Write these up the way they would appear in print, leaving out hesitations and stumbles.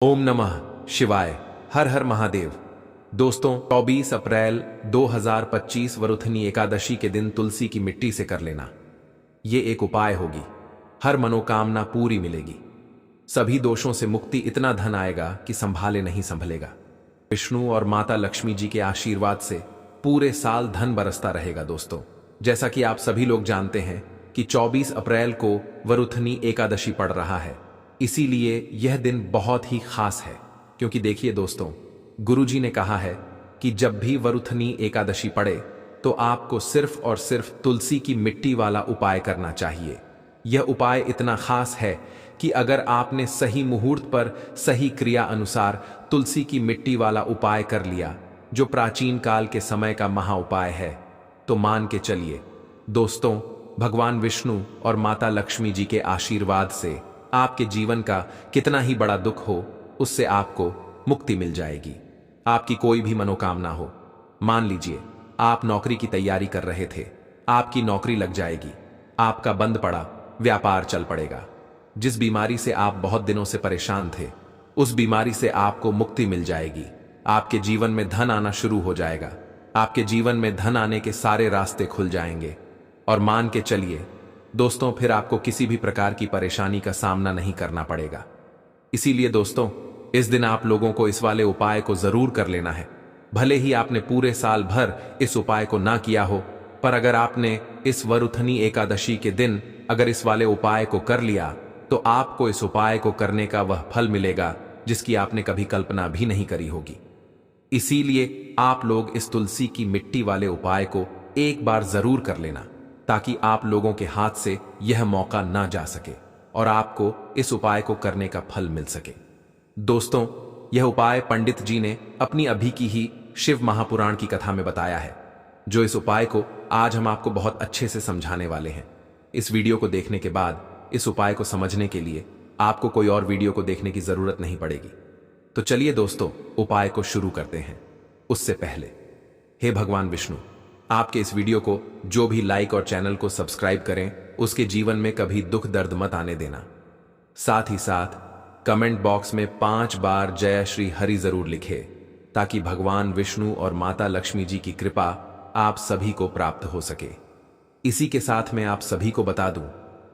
ओम नमः शिवाय। हर हर महादेव। दोस्तों, 24 अप्रैल 2025 वरुथनी एकादशी के दिन तुलसी की मिट्टी से कर लेना। ये एक उपाय होगी, हर मनोकामना पूरी मिलेगी, सभी दोषों से मुक्ति, इतना धन आएगा कि संभाले नहीं संभलेगा। विष्णु और माता लक्ष्मी जी के आशीर्वाद से पूरे साल धन बरसता रहेगा। दोस्तों, जैसा कि आप सभी लोग जानते हैं कि 24 अप्रैल को वरुथनी एकादशी पड़ रहा है, इसीलिए यह दिन बहुत ही खास है। क्योंकि देखिए दोस्तों, गुरुजी ने कहा है कि जब भी वरुथनी एकादशी पड़े तो आपको सिर्फ और सिर्फ तुलसी की मिट्टी वाला उपाय करना चाहिए। यह उपाय इतना खास है कि अगर आपने सही मुहूर्त पर सही क्रिया अनुसार तुलसी की मिट्टी वाला उपाय कर लिया, जो प्राचीन काल के समय का महा उपाय है, तो मान के चलिए दोस्तों, भगवान विष्णु और माता लक्ष्मी जी के आशीर्वाद से आपके जीवन का कितना ही बड़ा दुख हो, उससे आपको मुक्ति मिल जाएगी। आपकी कोई भी मनोकामना हो, मान लीजिए आप नौकरी की तैयारी कर रहे थे, आपकी नौकरी लग जाएगी, आपका बंद पड़ा व्यापार चल पड़ेगा, जिस बीमारी से आप बहुत दिनों से परेशान थे, उस बीमारी से आपको मुक्ति मिल जाएगी। आपके जीवन में धन आना शुरू हो जाएगा, आपके जीवन में धन आने के सारे रास्ते खुल जाएंगे। और मान के चलिए दोस्तों, फिर आपको किसी भी प्रकार की परेशानी का सामना नहीं करना पड़ेगा। इसीलिए दोस्तों, इस दिन आप लोगों को इस वाले उपाय को जरूर कर लेना है। भले ही आपने पूरे साल भर इस उपाय को ना किया हो, पर अगर आपने इस वरुथनी एकादशी के दिन अगर इस वाले उपाय को कर लिया, तो आपको इस उपाय को करने का वह फल मिलेगा जिसकी आपने कभी कल्पना भी नहीं करी होगी। इसीलिए आप लोग इस तुलसी की मिट्टी वाले उपाय को एक बार जरूर कर लेना, ताकि आप लोगों के हाथ से यह मौका ना जा सके और आपको इस उपाय को करने का फल मिल सके। दोस्तों, यह उपाय पंडित जी ने अपनी अभी की ही शिव महापुराण की कथा में बताया है, जो इस उपाय को आज हम आपको बहुत अच्छे से समझाने वाले हैं। इस वीडियो को देखने के बाद इस उपाय को समझने के लिए आपको कोई और वीडियो को देखने की जरूरत नहीं पड़ेगी। तो चलिए दोस्तों, उपाय को शुरू करते हैं। उससे पहले हे भगवान विष्णु, आपके इस वीडियो को जो भी लाइक और चैनल को सब्सक्राइब करें, उसके जीवन में कभी दुख दर्द मत आने देना। साथ ही साथ कमेंट बॉक्स में 5 बार जय श्री हरि जरूर लिखे, ताकि भगवान विष्णु और माता लक्ष्मी जी की कृपा आप सभी को प्राप्त हो सके। इसी के साथ मैं आप सभी को बता दूं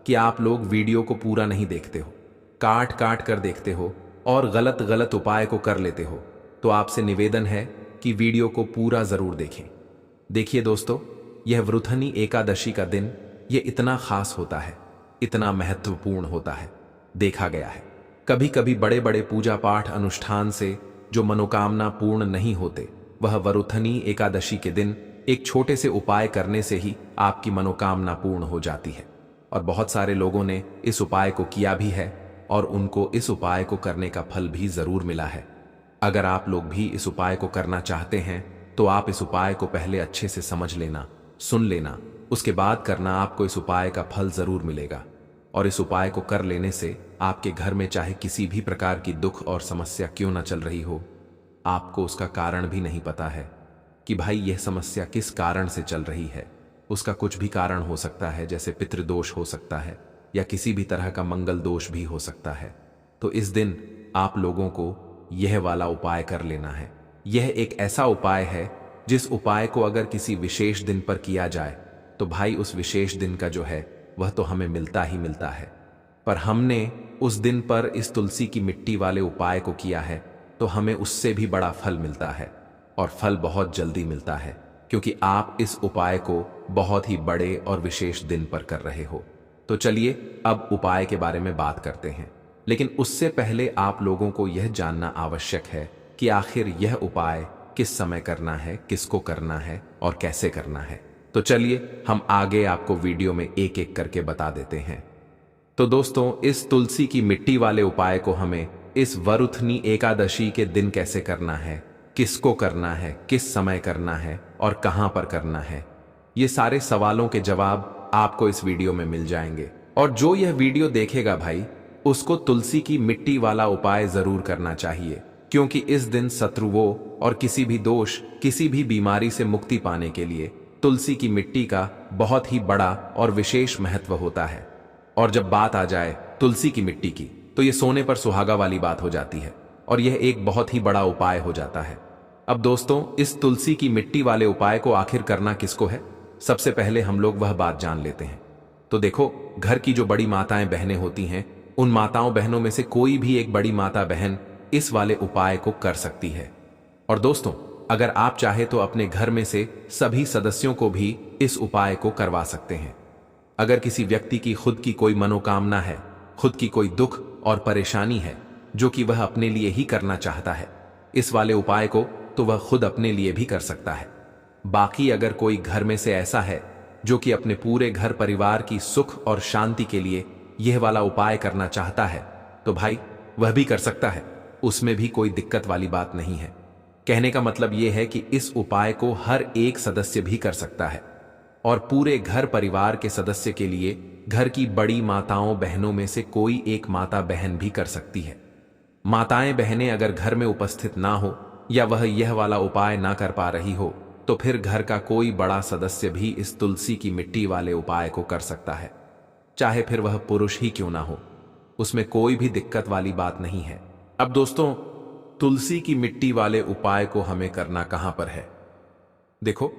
कि आप लोग वीडियो को पूरा नहीं देखते हो, काट काट कर देखते हो और गलत गलत उपाय को कर लेते हो। तो आपसे निवेदन है कि वीडियो को पूरा जरूर देखें। देखिए दोस्तों, यह वरुथनी एकादशी का दिन यह इतना खास होता है, इतना महत्वपूर्ण होता है। देखा गया है कभी कभी बड़े बड़े पूजा पाठ अनुष्ठान से जो मनोकामना पूर्ण नहीं होते, वह वरुथनी एकादशी के दिन एक छोटे से उपाय करने से ही आपकी मनोकामना पूर्ण हो जाती है। और बहुत सारे लोगों ने इस उपाय को किया भी है और उनको इस उपाय को करने का फल भी जरूर मिला है। अगर आप लोग भी इस उपाय को करना चाहते हैं, तो आप इस उपाय को पहले अच्छे से समझ लेना, सुन लेना, उसके बाद करना। आपको इस उपाय का फल जरूर मिलेगा। और इस उपाय को कर लेने से आपके घर में चाहे किसी भी प्रकार की दुख और समस्या क्यों ना चल रही हो, आपको उसका कारण भी नहीं पता है कि भाई यह समस्या किस कारण से चल रही है। उसका कुछ भी कारण हो सकता है, जैसे पितृदोष हो सकता है या किसी भी तरह का मंगल दोष भी हो सकता है। तो इस दिन आप लोगों को यह वाला उपाय कर लेना है। यह एक ऐसा उपाय है जिस उपाय को अगर किसी विशेष दिन पर किया जाए, तो भाई उस विशेष दिन का जो है वह तो हमें मिलता ही मिलता है। पर हमने उस दिन पर इस तुलसी की मिट्टी वाले उपाय को किया है, तो हमें उससे भी बड़ा फल मिलता है, और फल बहुत जल्दी मिलता है, क्योंकि आप इस उपाय को बहुत ही बड़े और विशेष दिन पर कर रहे हो। तो चलिए अब उपाय के बारे में बात करते हैं। लेकिन उससे पहले आप लोगों को यह जानना आवश्यक है कि आखिर यह उपाय किस समय करना है, किसको करना है और कैसे करना है। तो चलिए हम आगे आपको वीडियो में एक एक करके बता देते हैं। तो दोस्तों, इस तुलसी की मिट्टी वाले उपाय को हमें इस वरुथनी एकादशी के दिन कैसे करना है, किसको करना है, किस समय करना है और कहां पर करना है, ये सारे सवालों के जवाब आपको इस वीडियो में मिल जाएंगे। और जो यह वीडियो देखेगा भाई, उसको तुलसी की मिट्टी वाला उपाय जरूर करना चाहिए, क्योंकि इस दिन शत्रुओं और किसी भी दोष, किसी भी बीमारी से मुक्ति पाने के लिए तुलसी की मिट्टी का बहुत ही बड़ा और विशेष महत्व होता है। और जब बात आ जाए तुलसी की मिट्टी की, तो ये सोने पर सुहागा वाली बात हो जाती है। और यह एक बहुत ही बड़ा उपाय हो जाता है। अब दोस्तों, इस तुलसी की मिट्टी वाले उपाय को आखिर करना किसको है? सबसे पहले हम लोग वह बात जान लेते हैं। तो देखो, घर की जो बड़ी माताएं बहनें होती हैं, उन माताओं बहनों में से कोई भी एक बड़ी माता बहन इस वाले उपाय को कर सकती है। और दोस्तों, अगर आप चाहे तो अपने घर में से सभी सदस्यों को भी इस उपाय को करवा सकते हैं। अगर किसी व्यक्ति की खुद की कोई मनोकामना है, खुद की कोई दुख और परेशानी है जो कि वह अपने लिए ही करना चाहता है, इस वाले उपाय को तो वह खुद अपने लिए भी कर सकता है। बाकी अगर कोई घर में से ऐसा है जो कि अपने पूरे घर परिवार की सुख और शांति के लिए यह वाला उपाय करना चाहता है, तो भाई वह भी कर सकता है, उसमें भी कोई दिक्कत वाली बात नहीं है। कहने का मतलब यह है कि इस उपाय को हर एक सदस्य भी कर सकता है और पूरे घर परिवार के सदस्य के लिए घर की बड़ी माताओं बहनों में से कोई एक माता बहन भी कर सकती है। माताएं बहनें अगर घर में उपस्थित ना हो या वह यह वाला उपाय ना कर पा रही हो, तो फिर घर का कोई बड़ा सदस्य भी इस तुलसी की मिट्टी वाले उपाय को कर सकता है, चाहे फिर वह पुरुष ही क्यों ना हो, उसमें कोई भी दिक्कत वाली बात नहीं है। अब दोस्तों, तुलसी की मिट्टी वाले उपाय को हमें करना कहां पर है? देखो,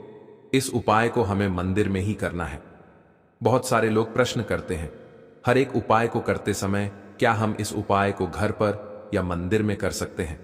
इस उपाय को हमें मंदिर में ही करना है। बहुत सारे लोग प्रश्न करते हैं, हर एक उपाय को करते समय क्या हम इस उपाय को घर पर या मंदिर में कर सकते हैं?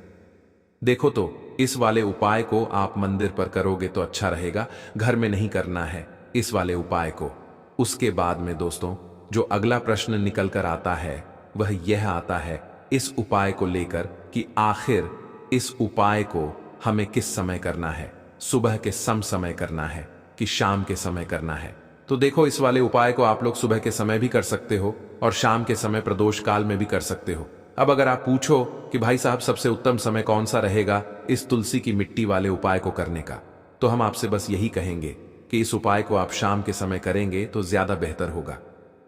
देखो, तो इस वाले उपाय को आप मंदिर पर करोगे तो अच्छा रहेगा, घर में नहीं करना है इस वाले उपाय को। उसके बाद में दोस्तों, जो अगला प्रश्न निकल कर आता है वह यह आता है इस उपाय को लेकर कि आखिर इस उपाय को हमें किस समय करना है, सुबह के समय करना है कि शाम के समय करना है? तो देखो, इस वाले उपाय को आप लोग सुबह के समय भी कर सकते हो और शाम के समय प्रदोष काल में भी कर सकते हो। अब अगर आप पूछो कि भाई साहब सबसे उत्तम समय कौन सा रहेगा इस तुलसी की मिट्टी वाले उपाय को करने का, तो हम आपसे बस यही कहेंगे कि इस उपाय को आप शाम के समय करेंगे तो ज्यादा बेहतर होगा,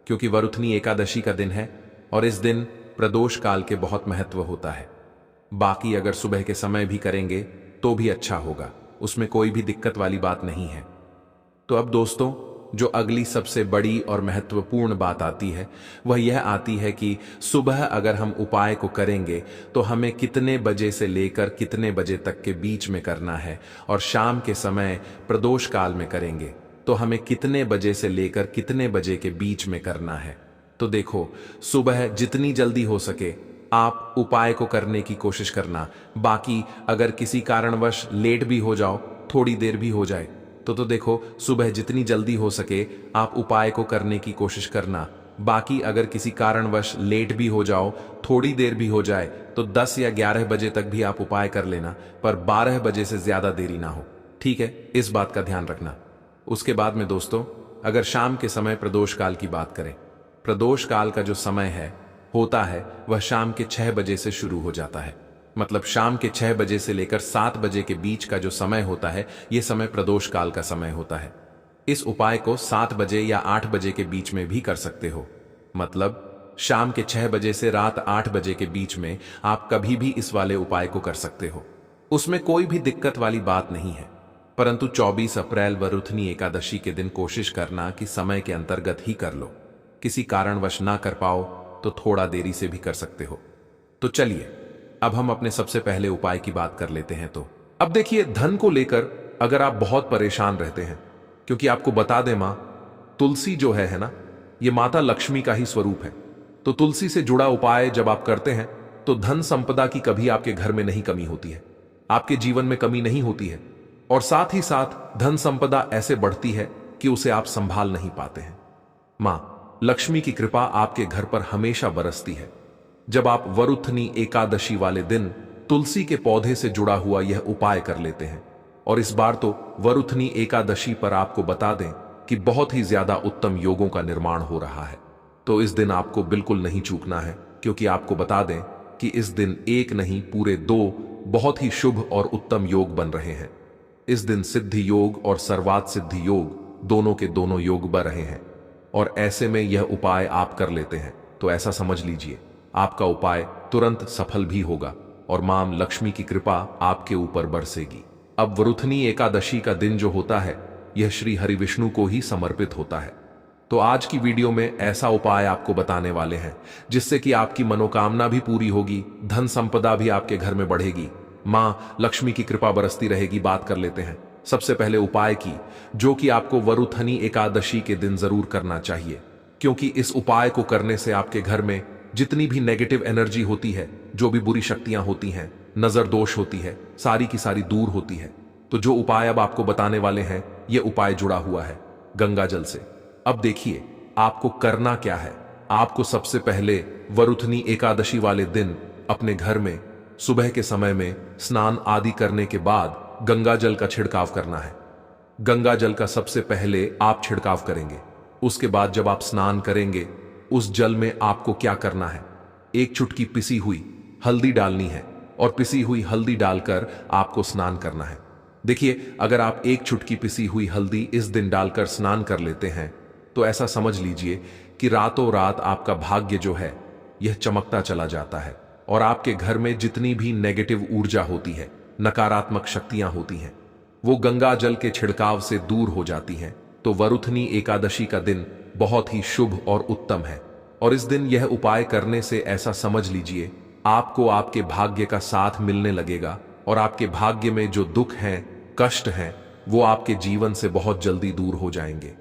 क्योंकि वरुथनी एकादशी का दिन है और इस दिन प्रदोष काल के बहुत महत्व होता है। बाकी अगर सुबह के समय भी करेंगे तो भी अच्छा होगा, उसमें कोई भी दिक्कत वाली बात नहीं है। तो अब दोस्तों, जो अगली सबसे बड़ी और महत्वपूर्ण बात आती है वह यह आती है कि सुबह अगर हम उपाय को करेंगे तो हमें कितने बजे से लेकर कितने बजे तक के बीच में करना है, और शाम के समय प्रदोष काल में करेंगे तो हमें कितने बजे से लेकर कितने बजे के बीच में करना है। तो देखो, सुबह जितनी जल्दी हो सके आप उपाय को करने की कोशिश करना। बाकी अगर किसी कारणवश लेट भी हो जाओ, थोड़ी देर भी हो जाए, तो देखो, सुबह जितनी जल्दी हो सके आप उपाय को करने की कोशिश करना। बाकी अगर किसी कारणवश लेट भी हो जाओ, थोड़ी देर भी हो जाए, तो 10 या 11 बजे तक भी आप उपाय कर लेना, पर 12 बजे से ज्यादा देरी ना हो, ठीक है? इस बात का ध्यान रखना। उसके बाद में दोस्तों, अगर शाम के समय प्रदोष काल की बात करें, प्रदोष काल का जो समय होता है वह शाम के 6 बजे से शुरू हो जाता है। मतलब शाम के 6 बजे से लेकर 7 बजे के बीच का जो समय होता है, यह समय प्रदोष काल का समय होता है। इस उपाय को 7 बजे या 8 बजे के बीच में भी कर सकते हो। मतलब शाम के 6 बजे से रात 8 बजे के बीच में आप कभी भी इस वाले उपाय को कर सकते हो, उसमें कोई भी दिक्कत वाली बात नहीं है। परंतु 24 अप्रैल वरुथनी एकादशी के दिन कोशिश करना कि समय के अंतर्गत ही कर लो। किसी कारणवश ना कर पाओ तो थोड़ा देरी से भी कर सकते हो। तो चलिए, अब हम अपने सबसे पहले उपाय की बात कर लेते हैं। तो अब देखिए, धन को लेकर अगर आप बहुत परेशान रहते हैं, क्योंकि आपको बता दें मां तुलसी जो है ना, ये माता लक्ष्मी का ही स्वरूप है। तो तुलसी से जुड़ा उपाय जब आप करते हैं तो धन संपदा की कभी आपके घर में नहीं कमी होती है, आपके जीवन में कमी नहीं होती है, और साथ ही साथ धन संपदा ऐसे बढ़ती है कि उसे आप संभाल नहीं पाते हैं। मां लक्ष्मी की कृपा आपके घर पर हमेशा बरसती है। जब आप वरुथनी एकादशी वाले दिन तुलसी के पौधे से जुड़ा हुआ यह उपाय कर लेते हैं, और इस बार तो वरुथनी एकादशी पर आपको बता दें कि बहुत ही ज्यादा उत्तम योगों का निर्माण हो रहा है, तो इस दिन आपको बिल्कुल नहीं चूकना है, क्योंकि आपको बता दें कि इस दिन एक नहीं पूरे 2 बहुत ही शुभ और उत्तम योग बन रहे हैं। इस दिन सिद्धि योग और सर्वात सिद्धि योग दोनों के दोनों योग बन रहे हैं, और ऐसे में यह उपाय आप कर लेते हैं तो ऐसा समझ लीजिए आपका उपाय तुरंत सफल भी होगा और मां लक्ष्मी की कृपा आपके ऊपर बरसेगी। अब वरुथनी एकादशी का दिन जो होता है यह श्री हरि विष्णु को ही समर्पित होता है, तो आज की वीडियो में ऐसा उपाय आपको बताने वाले हैं जिससे कि आपकी मनोकामना भी पूरी होगी, धन संपदा भी आपके घर में बढ़ेगी, मां लक्ष्मी की कृपा बरसती रहेगी। बात कर लेते हैं सबसे पहले उपाय की, जो कि आपको वरुथनी एकादशी के दिन जरूर करना चाहिए, क्योंकि इस उपाय को करने से आपके घर में जितनी भी नेगेटिव एनर्जी होती है, जो भी बुरी शक्तियां होती हैं, नजर दोष होती है, सारी की सारी दूर होती है। तो जो उपाय अब आपको बताने वाले हैं, यह उपाय जुड़ा हुआ है गंगा जल से। अब देखिए आपको करना क्या है। आपको सबसे पहले वरुथनी एकादशी वाले दिन अपने घर में सुबह के समय में स्नान आदि करने के बाद गंगा जल का छिड़काव करना है। गंगा जल का सबसे पहले आप छिड़काव करेंगे। उसके बाद जब आप स्नान करेंगे, उस जल में आपको क्या करना है, एक चुटकी पिसी हुई हल्दी डालनी है और पिसी हुई हल्दी डालकर आपको स्नान करना है। देखिए, अगर आप एक चुटकी पिसी हुई हल्दी इस दिन डालकर स्नान कर लेते हैं तो ऐसा समझ लीजिए कि रातों रात आपका भाग्य जो है यह चमकता चला जाता है और आपके घर में जितनी भी नेगेटिव ऊर्जा होती है, नकारात्मक शक्तियां होती हैं, वो गंगा जल के छिड़काव से दूर हो जाती हैं। तो वरुथनी एकादशी का दिन बहुत ही शुभ और उत्तम है और इस दिन यह उपाय करने से ऐसा समझ लीजिए आपको आपके भाग्य का साथ मिलने लगेगा और आपके भाग्य में जो दुख हैं, कष्ट हैं, वो आपके जीवन से बहुत जल्दी दूर हो जाएंगे,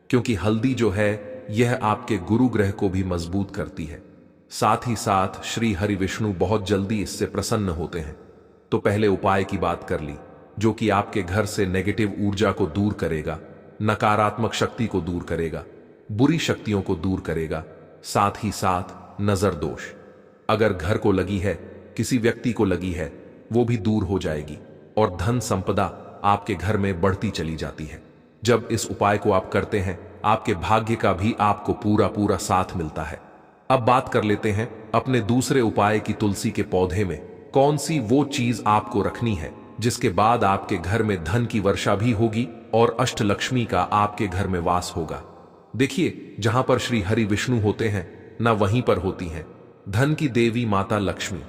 क्योंकि हल्दी जो है यह आपके गुरु ग्रह को भी मजबूत करती है। साथ ही साथ श्री हरि विष्णु बहुत जल्दी इससे प्रसन्न होते हैं। तो पहले उपाय की बात कर ली, जो कि आपके घर से नेगेटिव ऊर्जा को दूर करेगा, नकारात्मक शक्ति को दूर करेगा, बुरी शक्तियों को दूर करेगा, साथ ही साथ नजर दोष अगर घर को लगी है, किसी व्यक्ति को लगी है, वो भी दूर हो जाएगी और धन संपदा आपके घर में बढ़ती चली जाती है। जब इस उपाय को आप करते हैं, आपके भाग्य का भी आपको पूरा पूरा साथ मिलता है। अब बात कर लेते हैं अपने दूसरे उपाय की। तुलसी के पौधे में कौन सी वो चीज आपको रखनी है जिसके बाद आपके घर में धन की वर्षा भी होगी और अष्टलक्ष्मी का आपके घर में वास होगा। देखिए, जहां पर श्री हरि विष्णु होते हैं ना, वहीं पर होती हैं धन की देवी माता लक्ष्मी,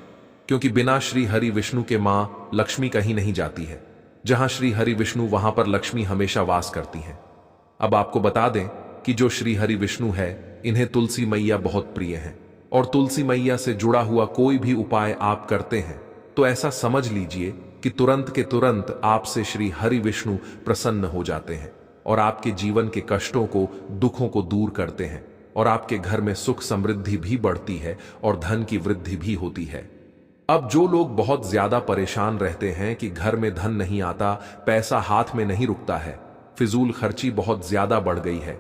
क्योंकि बिना श्री हरि विष्णु के मां लक्ष्मी कहीं नहीं जाती है। जहां श्री हरि विष्णु, वहां पर लक्ष्मी हमेशा वास करती हैं। अब आपको बता दें कि जो श्री हरि विष्णु है, इन्हें तुलसी मैया बहुत प्रिय हैं और तुलसी मैया से जुड़ा हुआ कोई भी उपाय आप करते हैं तो ऐसा समझ लीजिए कि तुरंत के तुरंत आपसे श्री हरि विष्णु प्रसन्न हो जाते हैं और आपके जीवन के कष्टों को, दुखों को दूर करते हैं और आपके घर में सुख समृद्धि भी बढ़ती है और धन की वृद्धि भी होती है। अब जो लोग बहुत ज्यादा परेशान रहते हैं कि घर में धन नहीं आता, पैसा हाथ में नहीं रुकता है, फिजूल खर्ची बहुत ज्यादा बढ़ गई है,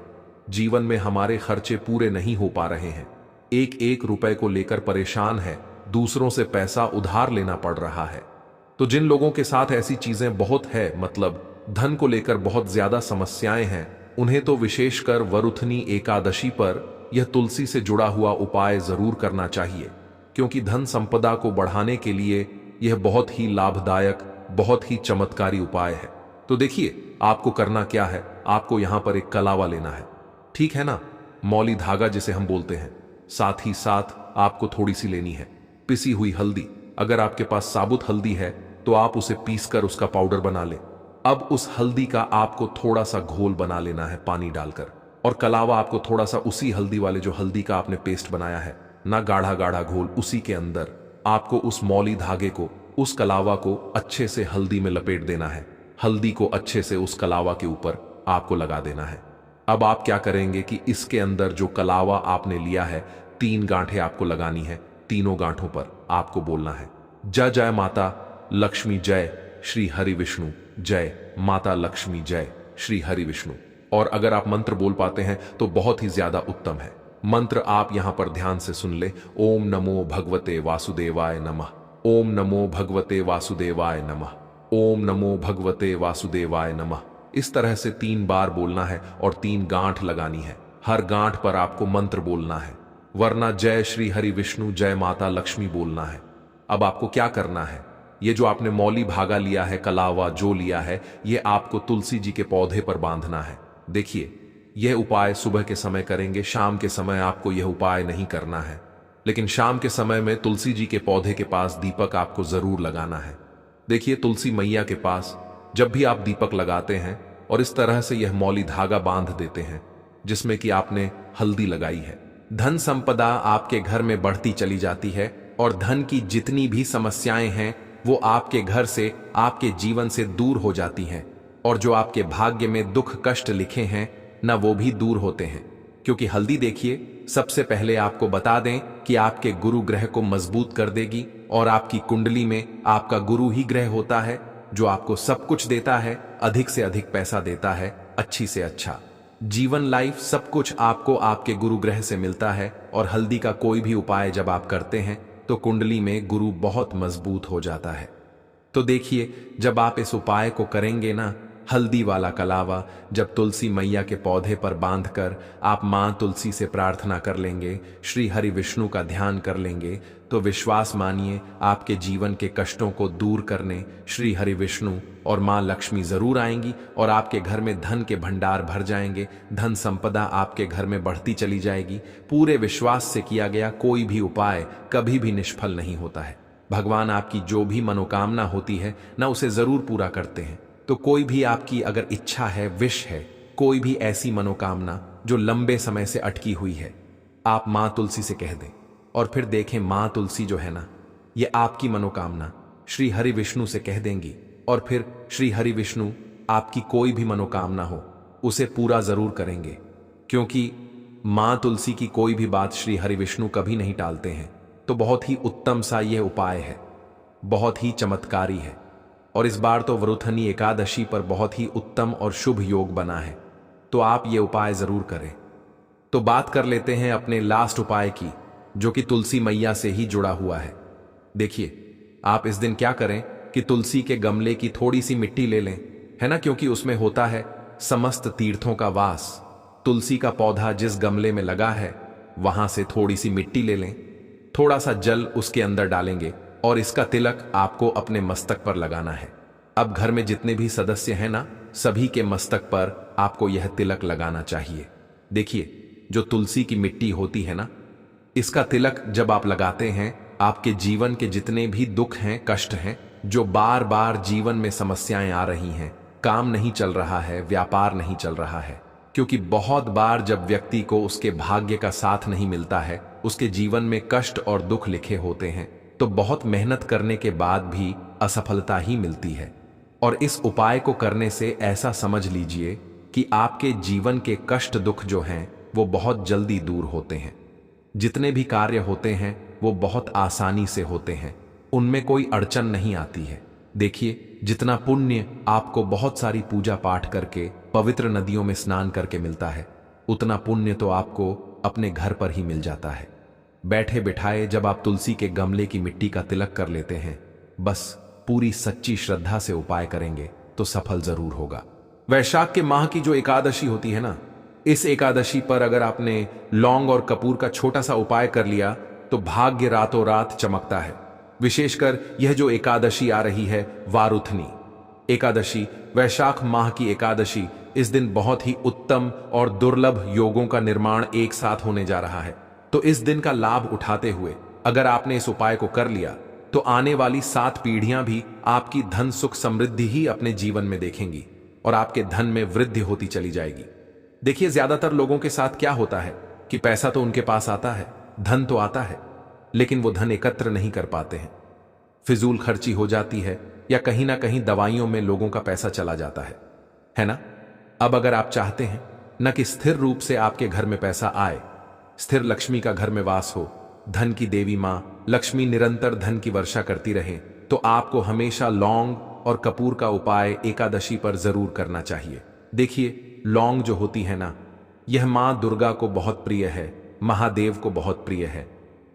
जीवन में हमारे खर्चे पूरे नहीं हो पा रहे हैं, एक एक रुपए को लेकर परेशान है, दूसरों से पैसा उधार लेना पड़ रहा है, तो जिन लोगों के साथ ऐसी चीजें बहुत है, मतलब धन को लेकर बहुत ज्यादा समस्याएं हैं, उन्हें तो विशेषकर वरुथनी एकादशी पर यह तुलसी से जुड़ा हुआ उपाय जरूर करना चाहिए, क्योंकि धन संपदा को बढ़ाने के लिए यह बहुत ही लाभदायक, बहुत ही चमत्कारी उपाय है। तो देखिए, आपको करना क्या है। आपको यहां पर एक कलावा लेना है, ठीक है ना, मौली धागा जिसे हम बोलते हैं। साथ ही साथ आपको थोड़ी सी लेनी है पिसी हुई हल्दी। अगर आपके पास साबुत हल्दी है तो आप उसे पीसकर उसका पाउडर बना ले। अब उस हल्दी का आपको थोड़ा सा घोल बना लेना है पानी डालकर, और कलावा आपको थोड़ा सा उसी हल्दी वाले, जो हल्दी का आपने पेस्ट बनाया है ना, गाढ़ा गाढ़ा घोल, उसी के अंदर आपको उस मौली धागे को, उस कलावा को अच्छे से हल्दी में लपेट देना है। हल्दी को अच्छे से उस कलावा के ऊपर आपको लगा देना है। अब आप क्या करेंगे कि इसके अंदर जो कलावा आपने लिया है, 3 गांठें आपको लगानी है। तीनों गांठों पर आपको बोलना है, जय जय माता लक्ष्मी जय श्री हरि विष्णु, जय माता लक्ष्मी जय श्री हरि विष्णु। और अगर आप मंत्र बोल पाते हैं तो बहुत ही ज्यादा उत्तम है। मंत्र आप यहां पर ध्यान से सुन ले। ओम नमो भगवते वासुदेवाय नमः, ओम नमो भगवते वासुदेवाय नमः, ओम नमो भगवते वासुदेवाय नमः। इस तरह से 3 बार बोलना है और 3 गांठ लगानी है। हर गांठ पर आपको मंत्र बोलना है, वरना जय श्री हरि विष्णु जय माता लक्ष्मी बोलना है। अब आपको क्या करना है, ये जो आपने मौली भागा लिया है, कलावा जो लिया है, ये आपको तुलसी जी के पौधे पर बांधना है। देखिए, यह उपाय सुबह के समय करेंगे, शाम के समय आपको यह उपाय नहीं करना है। लेकिन शाम के समय में तुलसी जी के पौधे के पास दीपक आपको जरूर लगाना है। देखिए, तुलसी मैया के पास जब भी आप दीपक लगाते हैं और इस तरह से यह मौली धागा बांध देते हैं, जिसमें कि आपने हल्दी लगाई है। धन संपदा आपके घर में बढ़ती चली जाती है और धन की जितनी भी समस्याएं हैं वो आपके घर से, आपके जीवन से दूर हो जाती हैं, और जो आपके भाग्य में दुख कष्ट लिखे हैं न वो भी दूर होते हैं। क्योंकि हल्दी देखिए, सबसे पहले आपको बता दें कि आपके गुरु ग्रह को मजबूत कर देगी, और आपकी कुंडली में आपका गुरु ही ग्रह होता है जो आपको सब कुछ देता है, अधिक से अधिक पैसा देता है, अच्छी से अच्छा जीवन, लाइफ, सब कुछ आपको आपके गुरु ग्रह से मिलता है। और हल्दी का कोई भी उपाय जब आप करते हैं तो कुंडली में गुरु बहुत मजबूत हो जाता है। तो देखिए, जब आप इस उपाय को करेंगे ना, हल्दी वाला कलावा जब तुलसी मैया के पौधे पर बांधकर आप मां तुलसी से प्रार्थना कर लेंगे, श्री हरि विष्णु का ध्यान कर लेंगे, तो विश्वास मानिए आपके जीवन के कष्टों को दूर करने श्री हरि विष्णु और मां लक्ष्मी जरूर आएंगी और आपके घर में धन के भंडार भर जाएंगे। धन संपदा आपके घर में बढ़ती चली जाएगी। पूरे विश्वास से किया गया कोई भी उपाय कभी भी निष्फल नहीं होता है। भगवान आपकी जो भी मनोकामना होती है ना, उसे जरूर पूरा करते हैं। तो कोई भी आपकी अगर इच्छा है, विश है, कोई भी ऐसी मनोकामना जो लंबे समय से अटकी हुई है, आप मां तुलसी से कह दें और फिर देखें मां तुलसी जो है ना, ये आपकी मनोकामना श्री हरि विष्णु से कह देंगी, और फिर श्री हरि विष्णु आपकी कोई भी मनोकामना हो उसे पूरा जरूर करेंगे। क्योंकि मां तुलसी की कोई भी बात श्री हरि विष्णु कभी नहीं टालते हैं। तो बहुत ही उत्तम सा यह उपाय है, बहुत ही चमत्कारी है, और इस बार तो वरुथनी एकादशी पर बहुत ही उत्तम और शुभ योग बना है। तो आप ये उपाय जरूर करें। तो बात कर लेते हैं अपने लास्ट उपाय की, जो कि तुलसी मैया से ही जुड़ा हुआ है। देखिए, आप इस दिन क्या करें कि तुलसी के गमले की थोड़ी सी मिट्टी ले लें, है ना, क्योंकि उसमें होता है समस्त तीर्थों का वास। तुलसी का पौधा जिस गमले में लगा है वहां से थोड़ी सी मिट्टी ले लें, थोड़ा सा जल उसके अंदर डालेंगे और इसका तिलक आपको अपने मस्तक पर लगाना है। अब घर में जितने भी सदस्य हैं ना, सभी के मस्तक पर आपको यह तिलक लगाना चाहिए। देखिए, जो तुलसी की मिट्टी होती है ना, इसका तिलक जब आप लगाते हैं, आपके जीवन के जितने भी दुख हैं, कष्ट हैं, जो बार बार जीवन में समस्याएं आ रही हैं, काम नहीं चल रहा है, व्यापार नहीं चल रहा है, क्योंकि बहुत बार जब व्यक्ति को उसके भाग्य का साथ नहीं मिलता है, उसके जीवन में कष्ट और दुख लिखे होते हैं, तो बहुत मेहनत करने के बाद भी असफलता ही मिलती है। और इस उपाय को करने से ऐसा समझ लीजिए कि आपके जीवन के कष्ट दुख जो हैं वो बहुत जल्दी दूर होते हैं। जितने भी कार्य होते हैं वो बहुत आसानी से होते हैं, उनमें कोई अड़चन नहीं आती है। देखिए, जितना पुण्य आपको बहुत सारी पूजा पाठ करके, पवित्र नदियों में स्नान करके मिलता है, उतना पुण्य तो आपको अपने घर पर ही मिल जाता है। बैठे बिठाए जब आप तुलसी के गमले की मिट्टी का तिलक कर लेते हैं, बस पूरी सच्ची श्रद्धा से उपाय करेंगे तो सफल जरूर होगा। वैशाख के माह की जो एकादशी होती है ना, इस एकादशी पर अगर आपने लौंग और कपूर का छोटा सा उपाय कर लिया तो भाग्य रातों रात चमकता है। विशेषकर यह जो एकादशी आ रही है, वारुथनी एकादशी, वैशाख माह की एकादशी, इस दिन बहुत ही उत्तम और दुर्लभ योगों का निर्माण एक साथ होने जा रहा है। तो इस दिन का लाभ उठाते हुए अगर आपने इस उपाय को कर लिया तो आने वाली 7 पीढ़ियां भी आपकी धन सुख समृद्धि ही अपने जीवन में देखेंगी और आपके धन में वृद्धि होती चली जाएगी। देखिए, ज्यादातर लोगों के साथ क्या होता है कि पैसा तो उनके पास आता है, धन तो आता है, लेकिन वो धन एकत्र नहीं कर पाते हैं। फिजूल खर्ची हो जाती है या कहीं ना कहीं दवाइयों में लोगों का पैसा चला जाता है ना। अब अगर आप चाहते हैं न कि स्थिर रूप से आपके घर में पैसा आए, स्थिर लक्ष्मी का घर में वास हो, धन की देवी मां लक्ष्मी निरंतर धन की वर्षा करती रहे, तो आपको हमेशा लौंग और कपूर का उपाय एकादशी पर जरूर करना चाहिए। देखिए, लौंग जो होती है ना, यह मां दुर्गा को बहुत प्रिय है, महादेव को बहुत प्रिय है।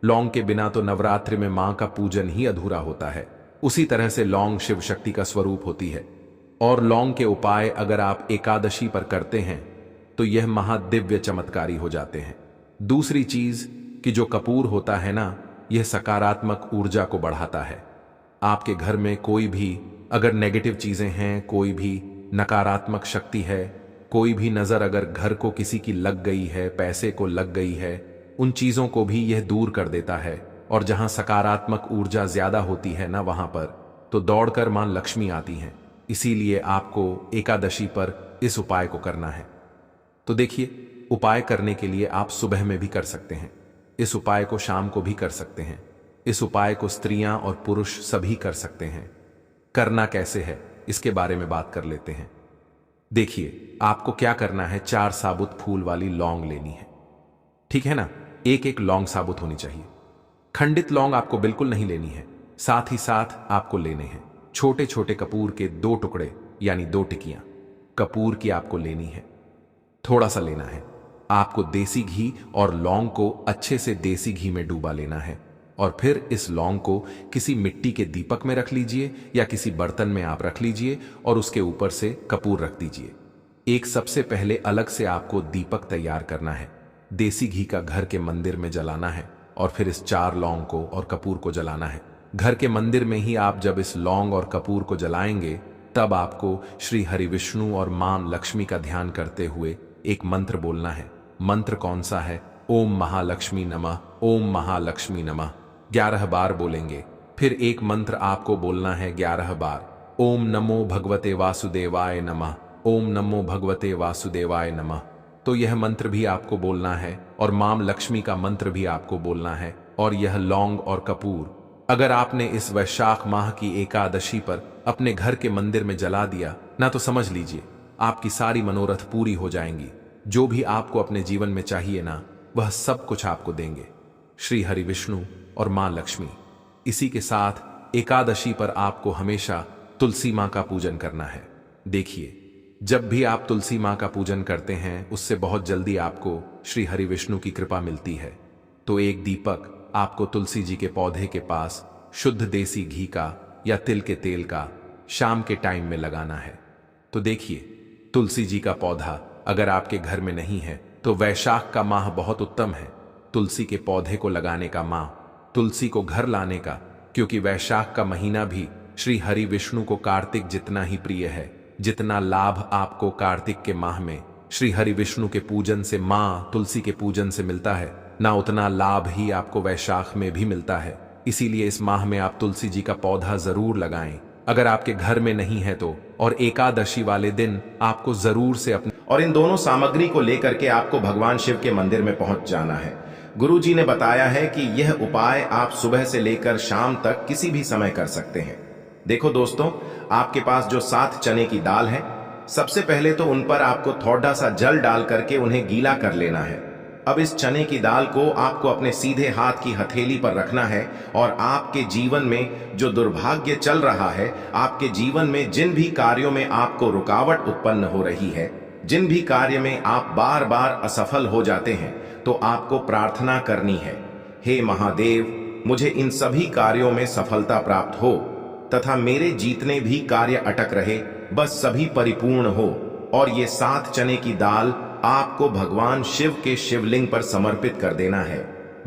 लौंग के बिना तो नवरात्रि में मां का पूजन ही अधूरा होता है। उसी तरह से लौंग शिव शक्ति का स्वरूप होती है, और लौंग के उपाय अगर आप एकादशी पर करते हैं तो यह महादिव्य चमत्कारी हो जाते हैं। दूसरी चीज कि जो कपूर होता है ना, यह सकारात्मक ऊर्जा को बढ़ाता है। आपके घर में कोई भी अगर नेगेटिव चीजें हैं, कोई भी नकारात्मक शक्ति है, कोई भी नजर अगर घर को किसी की लग गई है, पैसे को लग गई है, उन चीजों को भी यह दूर कर देता है। और जहां सकारात्मक ऊर्जा ज्यादा होती है ना, वहां पर तो दौड़कर मां लक्ष्मी आती हैं। इसीलिए आपको एकादशी पर इस उपाय को करना है। तो देखिए, उपाय करने के लिए आप सुबह में भी कर सकते हैं। इस उपाय को शाम को भी कर सकते हैं। इस उपाय को स्त्रियां और पुरुष सभी कर सकते हैं। करना कैसे है इसके बारे में बात कर लेते हैं। देखिए, आपको क्या करना है, 4 साबुत फूल वाली लौंग लेनी है, ठीक है ना। एक एक लौंग साबुत होनी चाहिए। खंडित लौंग आपको बिल्कुल नहीं लेनी है। साथ ही साथ आपको लेने हैं छोटे छोटे कपूर के 2 टुकड़े, यानी 2 टिकियां कपूर की आपको लेनी है। थोड़ा सा लेना है। आपको देसी घी और लौंग को अच्छे से देसी घी में डूबा लेना है और फिर इस लौंग को किसी मिट्टी के दीपक में रख लीजिए या किसी बर्तन में आप रख लीजिए और उसके ऊपर से कपूर रख दीजिए। एक सबसे पहले अलग से आपको दीपक तैयार करना है। देसी घी का घर के मंदिर में जलाना है और फिर इस 4 लौंग को और कपूर को जलाना है। घर के मंदिर में ही आप जब इस लौंग और कपूर को जलाएंगे तब आपको श्री हरि विष्णु और मां लक्ष्मी का ध्यान करते हुए एक मंत्र बोलना है। मंत्र कौन सा है? ओम महालक्ष्मी नमः, ओम महालक्ष्मी नमः 11 बार बोलेंगे। फिर एक मंत्र आपको बोलना है 11 बार, ओम नमो भगवते वासुदेवाय नमः, ओम नमो भगवते वासुदेवाय नमः। तो यह मंत्र भी आपको बोलना है और मां लक्ष्मी का मंत्र भी आपको बोलना है। और यह लौंग और कपूर अगर आपने इस वैशाख माह की एकादशी पर अपने घर के मंदिर में जला दिया ना, तो समझ लीजिए आपकी सारी मनोरथ पूरी हो जाएंगी। जो भी आपको अपने जीवन में चाहिए ना, वह सब कुछ आपको देंगे श्री हरि विष्णु और मां लक्ष्मी। इसी के साथ एकादशी पर आपको हमेशा तुलसी मां का पूजन करना है। देखिए, जब भी आप तुलसी मां का पूजन करते हैं उससे बहुत जल्दी आपको श्री हरि विष्णु की कृपा मिलती है। तो एक दीपक आपको तुलसी जी के पौधे के पास शुद्ध देसी घी का या तिल के तेल का शाम के टाइम में लगाना है। तो देखिए, तुलसी जी का पौधा अगर आपके घर में नहीं है तो वैशाख का माह बहुत उत्तम है तुलसी के पौधे को लगाने का माह, तुलसी को घर लाने का, क्योंकि वैशाख का महीना भी श्री हरि विष्णु को कार्तिक जितना ही प्रिय है। जितना लाभ आपको कार्तिक के माह में श्री हरि विष्णु के पूजन से, मां तुलसी के पूजन से मिलता है ना, उतना लाभ ही आपको वैशाख में भी मिलता है। इसीलिए इस माह में आप तुलसी जी का पौधा जरूर लगाएं अगर आपके घर में नहीं है तो। और एकादशी वाले दिन आपको जरूर से अपने और इन दोनों सामग्री को लेकर के आपको भगवान शिव के मंदिर में पहुंच जाना है। गुरु जी ने बताया है कि यह उपाय आप सुबह से लेकर शाम तक किसी भी समय कर सकते हैं। देखो दोस्तों, आपके पास जो 7 चने की दाल है, सबसे पहले तो उन पर आपको थोड़ा सा जल डाल करके उन्हें गीला कर लेना है। अब इस चने की दाल को आपको अपने सीधे हाथ की हथेली पर रखना है और आपके जीवन में जो दुर्भाग्य चल रहा है, आपके जीवन में जिन भी कार्यों में आपको रुकावट उत्पन्न हो रही है, जिन भी कार्य में आप बार बार असफल हो जाते हैं, तो आपको प्रार्थना करनी है, हे महादेव, मुझे इन सभी कार्यों में सफलता प्राप्त हो तथा मेरे जितने भी कार्य अटक रहे बस सभी परिपूर्ण हो। और ये 7 चने की दाल आपको भगवान शिव के शिवलिंग पर समर्पित कर देना है।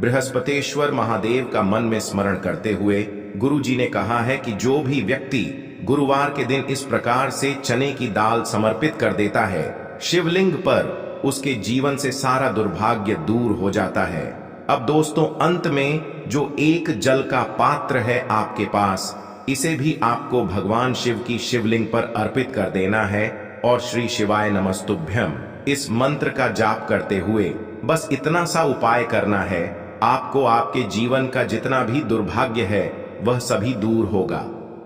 बृहस्पतेश्वर महादेव का मन में स्मरण करते हुए गुरु जी ने कहा है कि जो भी व्यक्ति गुरुवार के दिन इस प्रकार से चने की दाल समर्पित कर देता है शिवलिंग पर, उसके जीवन से सारा दुर्भाग्य दूर हो जाता है। अब दोस्तों, अंत में जो एक जल का पात्र है आपके पास, इसे भी आपको भगवान शिव की शिवलिंग पर अर्पित कर देना है और श्री शिवाय नमस्तुभ्यम इस मंत्र का जाप करते हुए बस इतना सा उपाय करना है। आपको आपके जीवन का जितना भी दुर्भाग्य है वह सभी दूर होगा।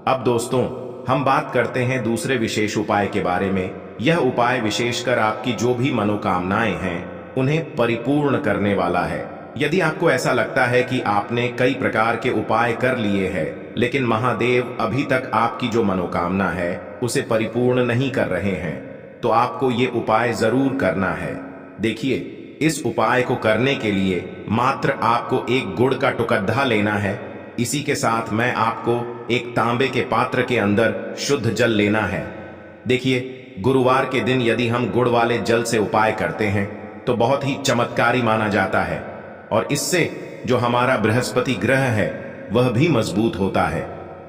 अब दोस्तों, हम बात करते हैं दूसरे विशेष उपाय के बारे में। यह उपाय विशेषकर आपकी जो भी मनोकामनाएं हैं उन्हें परिपूर्ण करने वाला है। यदि आपको ऐसा लगता है कि आपने कई प्रकार के उपाय कर लिए हैं लेकिन महादेव अभी तक आपकी जो मनोकामना है उसे परिपूर्ण नहीं कर रहे हैं, तो आपको ये उपाय जरूर करना है। देखिए, इस उपाय को करने के लिए मात्र आपको एक गुड़ का टुकड़ा लेना है। इसी के साथ मैं आपको एक तांबे के पात्र के अंदर शुद्ध जल लेना है। देखिए, गुरुवार के दिन यदि हम गुड़ वाले जल से उपाय करते हैं तो बहुत ही चमत्कारी माना जाता है और इससे जो हमारा बृहस्पति ग्रह है वह भी मजबूत होता है।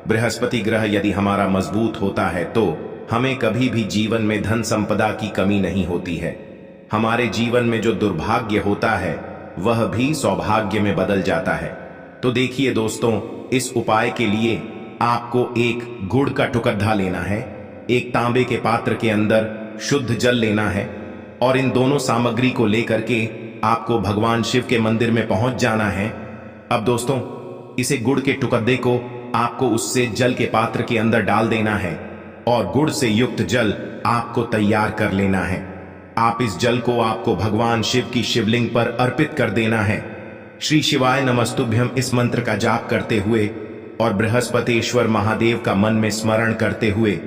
बृहस्पति ग्रह यदि हमारा मजबूत होता है तो हमें कभी भी जीवन में धन संपदा की कमी नहीं होती है। हमारे जीवन में जो दुर्भाग्य होता है वह भी सौभाग्य में बदल जाता है। तो देखिए दोस्तों, इस उपाय के लिए आपको एक गुड़ का टुकड़ा लेना है, एक तांबे के पात्र के अंदर शुद्ध जल लेना है, और इन दोनों सामग्री को लेकर के आपको भगवान शिव के मंदिर में पहुंच जाना है। अब दोस्तों, इसे गुड़ के टुकड़े को आपको उससे जल के पात्र के अंदर डाल देना है और गुड़ से युक्त जल आपको तैयार कर लेना है। आप इस जल को आपको भगवान शिव की शिवलिंग पर अर्पित कर देना है। श्री शिवाय नमस्तुभ्यम इस मंत्र का जाप करते हुए और बृहस्पतिश्वर महादेव का मन में स्मरण करते हुए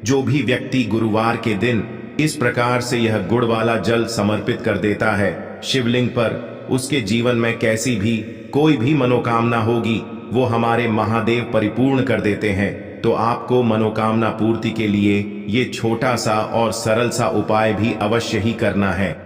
जो भी व्यक्ति गुरुवार के दिन इस प्रकार से यह गुड़ वाला जल समर्पित कर देता है शिवलिंग पर, उसके जीवन में कैसी भी कोई भी मनोकामना होगी वो हमारे महादेव परिपूर्ण कर देते हैं। तो आपको मनोकामना पूर्ति के लिए ये छोटा सा और सरल सा उपाय भी अवश्य ही करना है।